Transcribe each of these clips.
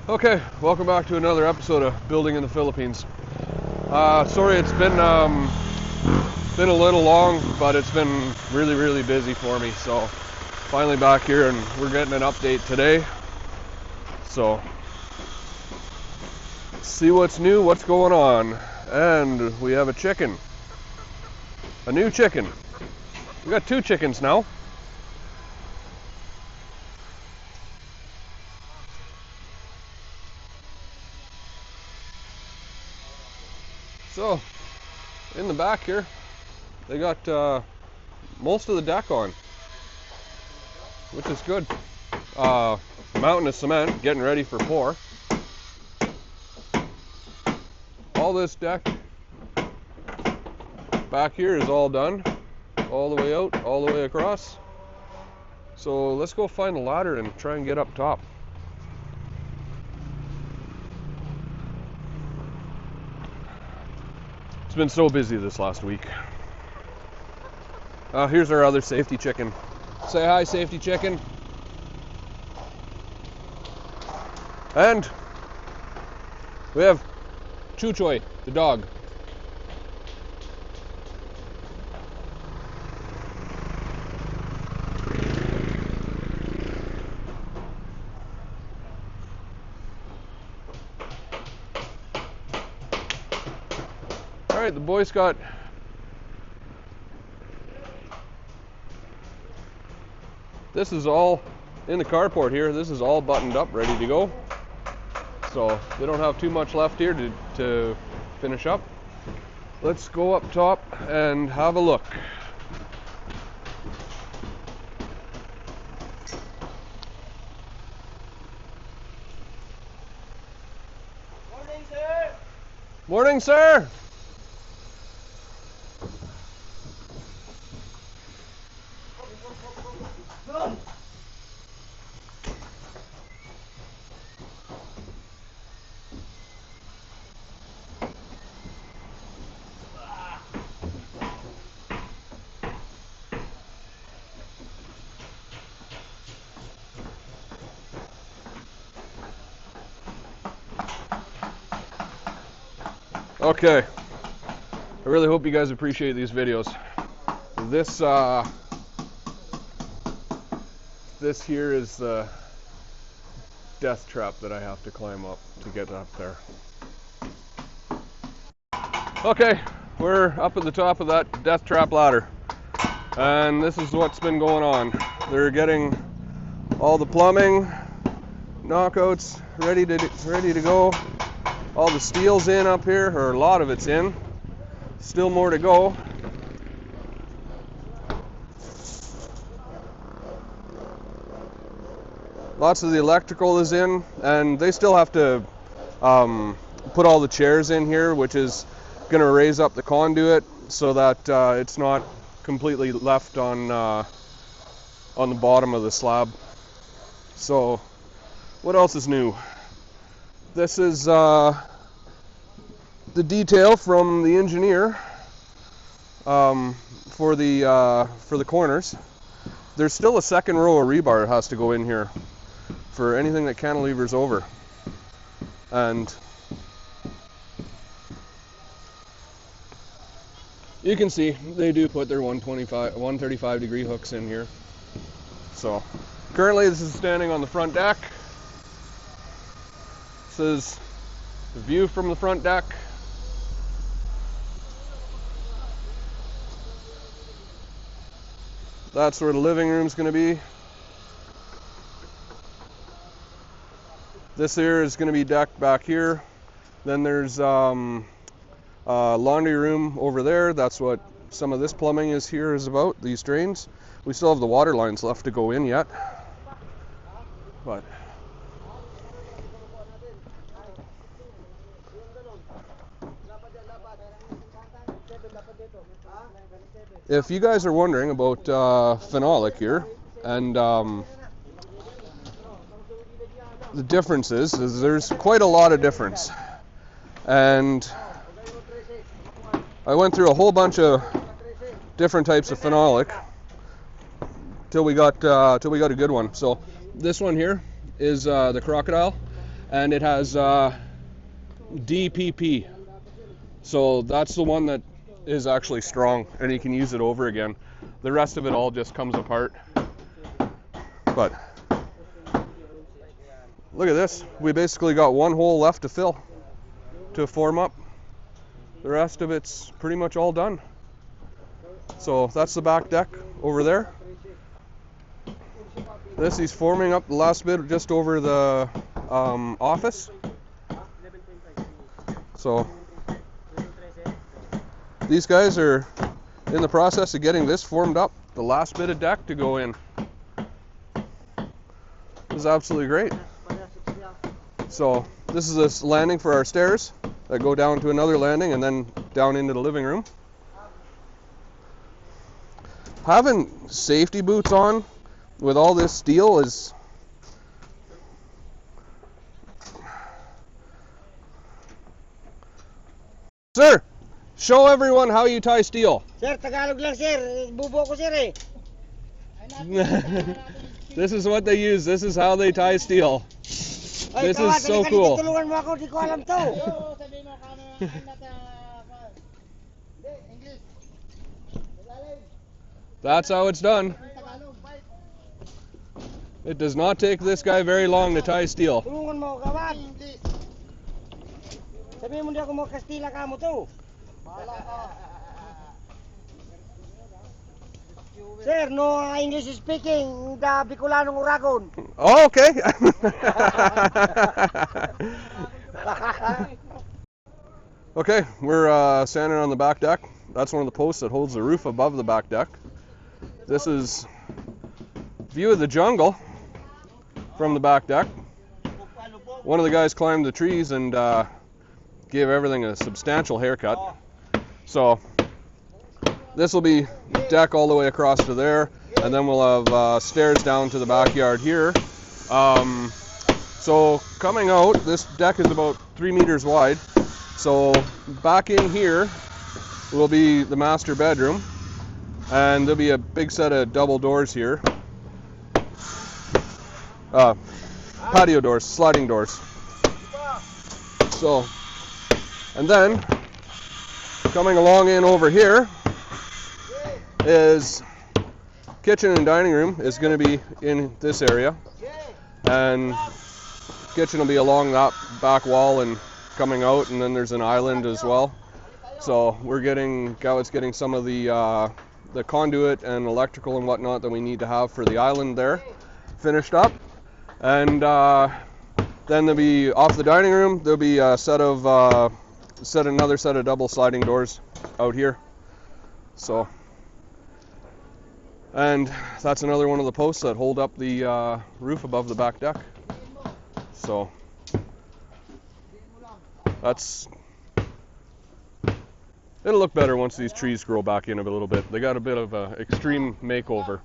Okay, welcome back to another episode of Building in the Philippines. Sorry it's been a little long, but it's been really busy for me. So finally back here and we're getting an update today. So see what's new, what's going on. And we have a chicken. A new chicken. We got 2 chickens now. So, in the back here, they got most of the deck on, which is good. Mountain of cement, getting ready for pour. All this deck back here is all done, all the way out, all the way across. So let's go find a ladder and try and get up top. It's been so busy this last week. Here's our other safety chicken. Say hi, safety chicken. And we have Chuchoy, the dog. All right, the boys got this is all in the carport here. This is all buttoned up, ready to go. So they don't have too much left here to finish up. Let's go up top and have a look. Morning, sir. Morning, sir. Okay, I really hope you guys appreciate these videos. This here is the death trap that I have to climb up to get up there. Okay, we're up at the top of that death trap ladder, and this is what's been going on. They're getting all the plumbing, knockouts ready to go. All the steel's in up here, or a lot of it's in. Still more to go. Lots of the electrical is in, and they still have to put all the chairs in here, which is going to raise up the conduit so that it's not completely left on the bottom of the slab. So, what else is new? This is the detail from the engineer for the corners. There's still a second row of rebar that has to go in here for anything that cantilevers over. And you can see they do put their 135 degree hooks in here. So currently this is standing on the front deck. This is the view from the front deck. That's where the living room's going to be. This here is going to be decked back here. Then there's a laundry room over there. That's what some of this plumbing is here is about, these drains. We still have the water lines left to go in yet. But if you guys are wondering about Phenolic here, and the differences, is there's quite a lot of difference. And I went through a whole bunch of different types of Phenolic till we got a good one. So this one here is the crocodile. and it has DPP. So that's the one that is actually strong, and you can use it over again. The rest of it all just comes apart. But look at this. We basically got one hole left to fill to form up. The rest of it's pretty much all done. So that's the back deck over there. This is forming up the last bit just over the office. So these guys are in the process of getting this formed up, the last bit of deck to go in. This is absolutely great. So this is this landing for our stairs that go down to another landing and then down into the living room. Having safety boots on with all this steel is Sir, show everyone how you tie steel. Sir, Tagalog lang sir. Bubo ko sir eh. This is what they use. This is how they tie steel. Ay, This is so cool. Tulungan mo ako, di ko alam to. That's how it's done. It does not take this guy very long to tie steel. Tulungan mo ako, kawad. Sabihin mo di ako mo Kastila ka mo to. Sir, no English speaking, the Bicolanong Uragon. Oh, okay. Okay, we're standing on the back deck. That's one of the posts that holds the roof above the back deck. This is view of the jungle from the back deck. One of the guys climbed the trees and gave everything a substantial haircut. So this will be deck all the way across to there, and then we'll have stairs down to the backyard here. So coming out, this deck is about 3 meters wide. So back in here will be the master bedroom, and there'll be a big set of double doors here. Patio doors, sliding doors. So, and then coming along in over here is kitchen and dining room is going to be in this area, and kitchen will be along that back wall and coming out, and then there's an island as well. So we're getting some of the conduit and electrical and whatnot that we need to have for the island there finished up, and then there'll be off the dining room. There'll be a another set of double sliding doors out here. So, and that's another one of the posts that hold up the roof above the back deck. So it'll look better once these trees grow back in a little bit. They got a bit of an extreme makeover.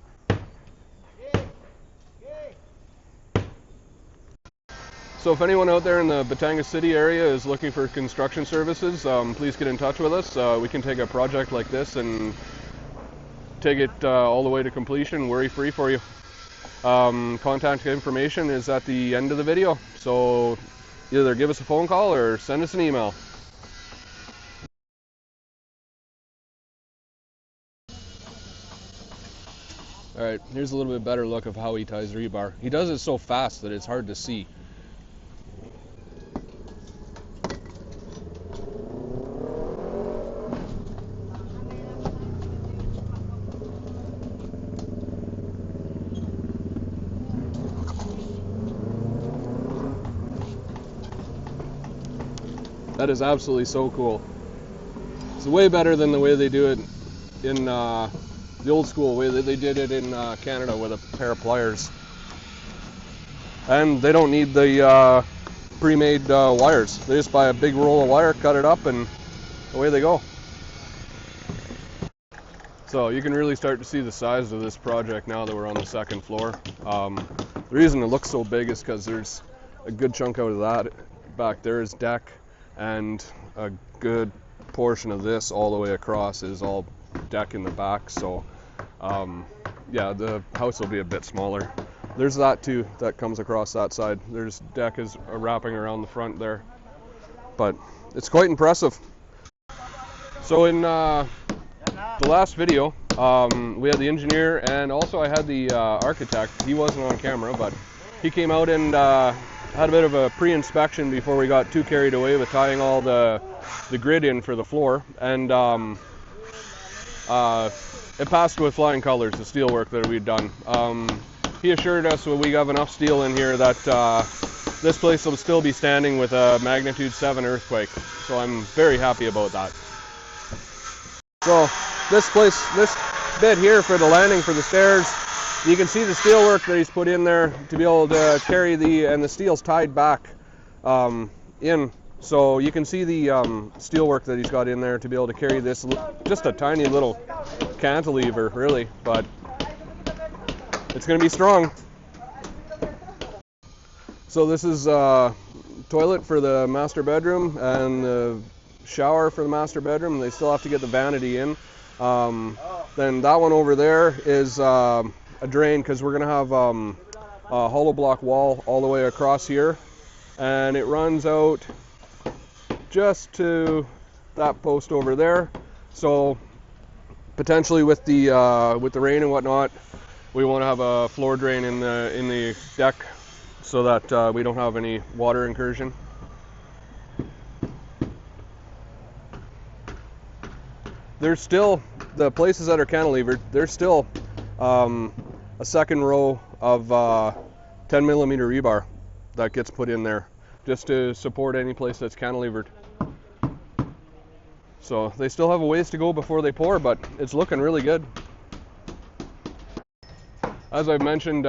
So if anyone out there in the Batangas City area is looking for construction services, please get in touch with us. We can take a project like this and take it all the way to completion, worry-free for you. Contact information is at the end of the video, so either give us a phone call or send us an email. Alright, here's a little bit better look of how he ties rebar. He does it so fast that it's hard to see. That is absolutely so cool. It's way better than the way they do it in the old school way that they did it in Canada with a pair of pliers. And they don't need the pre-made wires. They just buy a big roll of wire, cut it up, and away they go. So you can really start to see the size of this project now that we're on the second floor. The reason it looks so big is because there's a good chunk out of that back there is deck, and a good portion of this all the way across is all deck in the back. So yeah, the house will be a bit smaller. there's that too that comes across that side. There's deck is wrapping around the front there, but it's quite impressive. So in the last video, we had the engineer, and also I had the architect. He wasn't on camera, but he came out and had a bit of a pre-inspection before we got too carried away with tying all the grid in for the floor, and it passed with flying colors, the steel work that we'd done. He assured us when we have enough steel in here that this place will still be standing with a magnitude 7 earthquake, so I'm very happy about that. So this bit here for the landing for the stairs, you can see the steel work that he's put in there to be able to carry and the steel's tied back in. So you can see the steel work that he's got in there to be able to carry this, just a tiny little cantilever really, but it's going to be strong. So this is toilet for the master bedroom and the shower for the master bedroom. They still have to get the vanity in. Then that one over there is a drain, because we're going to have a hollow block wall all the way across here, and it runs out just to that post over there. So potentially with the rain and whatnot, we want to have a floor drain in the deck so that we don't have any water incursion. There's still, the places that are cantilevered, there's still a second row of 10 millimeter rebar that gets put in there just to support any place that's cantilevered. So they still have a ways to go before they pour, but it's looking really good. As I've mentioned,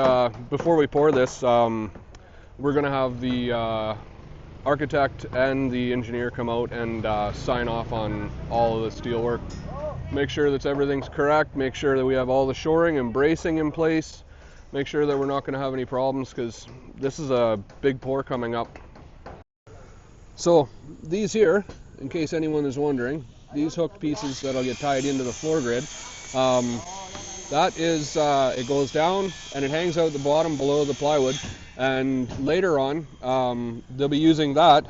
before we pour this, we're going to have the architect and the engineer come out and sign off on all of the steel work. Make sure that everything's correct, make sure that we have all the shoring and bracing in place, make sure that we're not going to have any problems, because this is a big pour coming up. So these here, in case anyone is wondering, these hooked pieces that'll get tied into the floor grid, that is, it goes down and it hangs out the bottom below the plywood, and later on they'll be using that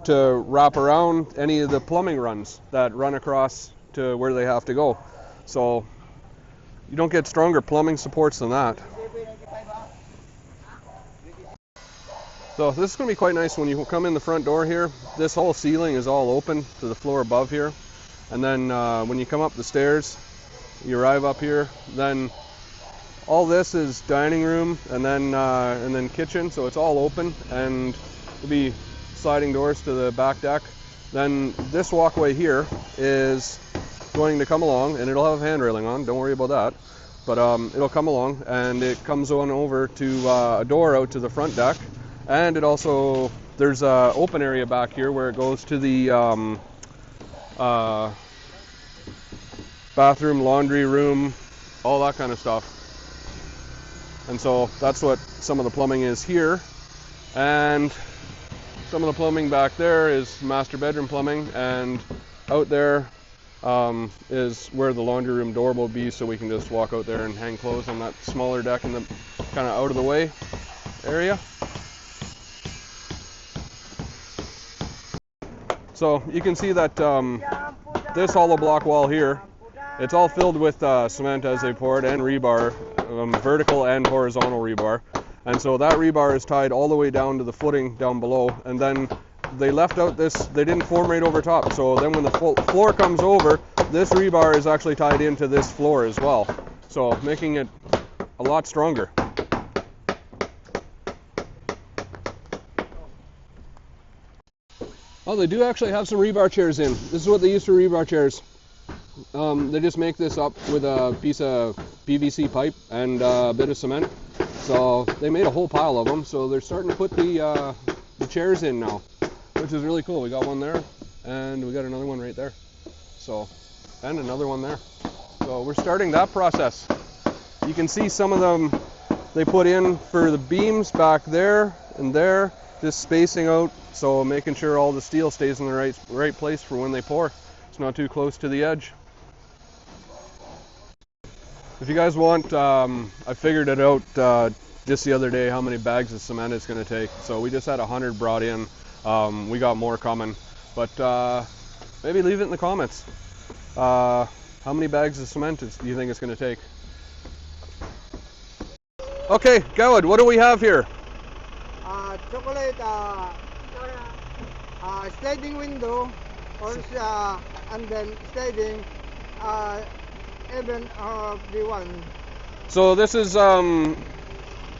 to wrap around any of the plumbing runs that run across to where they have to go. So you don't get stronger plumbing supports than that. So this is going to be quite nice when you come in the front door here. This whole ceiling is all open to the floor above here, and then when you come up the stairs, you arrive up here, then all this is dining room and then kitchen, so it's all open, and there'll be sliding doors to the back deck. Then this walkway here is going to come along, and it'll have hand railing on, don't worry about that, but it'll come along and it comes on over to a door out to the front deck, and it also, there's a open area back here where it goes to the bathroom, laundry room, all that kind of stuff. And so that's what some of the plumbing is here, and some of the plumbing back there is master bedroom plumbing, and out there is where the laundry room door will be, so we can just walk out there and hang clothes on that smaller deck in the kind of out of the way area. So you can see that this hollow block wall here, it's all filled with cement as they pour it, and rebar, vertical and horizontal rebar. And so that rebar is tied all the way down to the footing down below, and then they left out this, they didn't form right over top. So then when the floor comes over, this rebar is actually tied into this floor as well, so making it a lot stronger. Oh, they do actually have some rebar chairs in. This is what they use for rebar chairs. They just make this up with a piece of PVC pipe and a bit of cement. So they made a whole pile of them. So they're starting to put the chairs in now, which is really cool. We got one there, and we got another one right there. So, and another one there. So we're starting that process. You can see some of them they put in for the beams back there and there, just spacing out, so making sure all the steel stays in the right place for when they pour. It's not too close to the edge. If you guys want, I figured it out just the other day how many bags of cement it's going to take. So we just had 100 brought in. We got more coming, but maybe leave it in the comments. How many bags of cement do you think it's going to take? Okay, Gawad, what do we have here? Chocolate, sliding window, and then sliding, even the one. So this is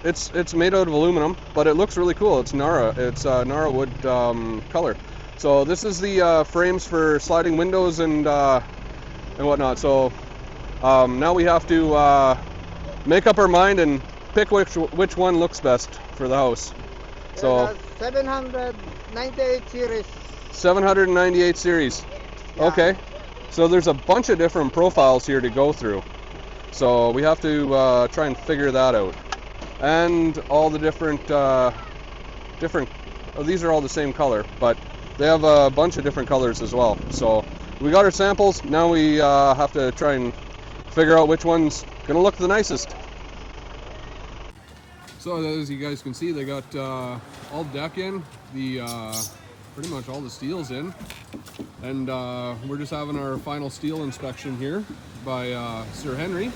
it's made out of aluminum, but it looks really cool. It's Nara. It's Nara wood color. So this is the frames for sliding windows and whatnot. So now we have to make up our mind and pick which one looks best for the house. So 798 series. 798 series. Yeah. Okay. So there's a bunch of different profiles here to go through. So we have to try and figure that out. And all the different, these are all the same color, but they have a bunch of different colors as well. So we got our samples. Now we have to try and figure out which one's gonna look the nicest. So as you guys can see, they got all deck in, pretty much all the steel's in, and we're just having our final steel inspection here by Sir Henry.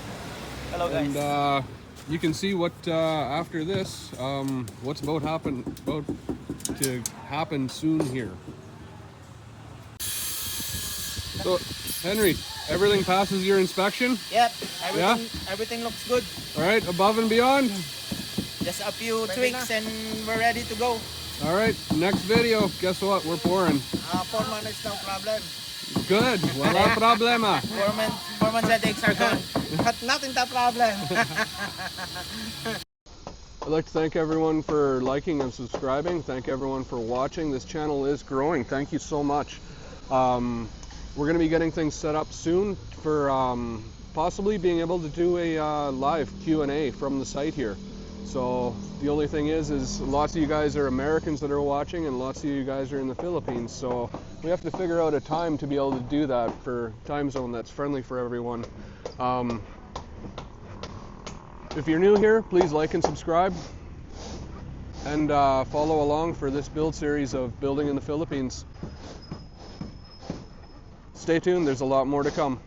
Hello guys. And you can see what after this, what's about to happen soon here. So Henry, everything passes your inspection? Yep, everything looks good. All right, above and beyond. Just a few tweaks and we're ready to go. All right, next video, guess what? We're pouring. 4 months, no problem. Good, wala problema. 4 months headaches are gone. But nothing the problem. I'd like to thank everyone for liking and subscribing. Thank everyone for watching. This channel is growing. Thank you so much. We're going to be getting things set up soon for possibly being able to do a live Q&A from the site here. So the only thing is lots of you guys are Americans that are watching, and lots of you guys are in the Philippines. So we have to figure out a time to be able to do that for time zone that's friendly for everyone. If you're new here, please like and subscribe, and follow along for this build series of building in the Philippines. Stay tuned, there's a lot more to come.